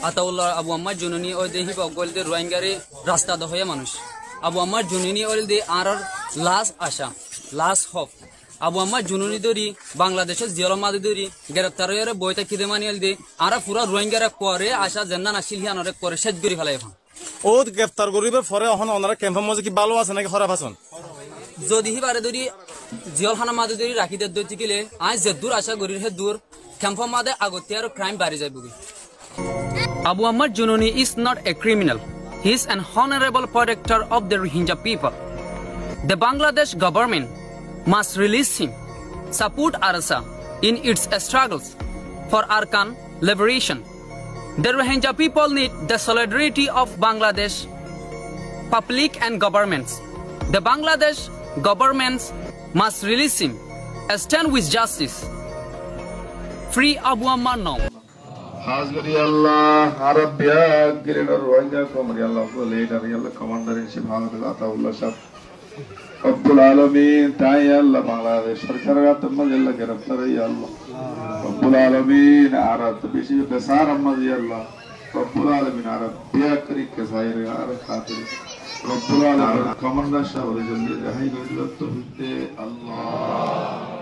আতাউল্লাহ আবু আম্মার জুনুনি ওই দেহি বগল দে রোহিঙ্গারে রাস্তা দহয়ে মানুষ আবু আম্মার জুনুনি ওই দে আর লাশ আশা লাশ হপ আবু আম্মার জুনুনি দরি বাংলাদেশের জিয়ল মাদি দরি গ্রেপ্তার বইটা খিদে মানিয়েল দে আর পুরা রোহিঙ্গারা করে আশা জেন্না নাসিল হিয়ানরে করে শেষ করি ফেলাই এখন ও গ্রেপ্তার করিবার পরে এখন ওনারা ক্যাম্পের মধ্যে কি ভালো আছে নাকি খারাপ আছেন যদি হি বারে দরি জিয়ল খানা মাদি দরি রাখি দে দই গেলে আজ যে দূর আশা গরির হে দূর ক্যাম্পের মাদে আগতিয়ার ক্রাইম বাড়ি যায় বুগি Abu Ammar Jununi is not a criminal. He is an honorable protector of the Rohingya people. The Bangladesh government must release him, support ARSA in its struggles for Arkan liberation. The Rohingya people need the solidarity of Bangladesh public and governments. The Bangladesh governments must release him. Stand with justice. Free Abu Ammar now. Hazgari Allah, Arabia, Girinor, Rohingya, Komari Allah, later, Allah, Commander in Chief, Ataullah Shah, Abdul Alamin, Tai Allah, Bangladesh, Sarkarat, Mazilla, Garaptari Allah, Abdul Alamin, Arab, the Bishop, Besar Mazi Allah, Abdul Alamin, Arab, Biakri, Kazair, Arab, Khatri, Abdul Alamin, Commander Shah, Allah.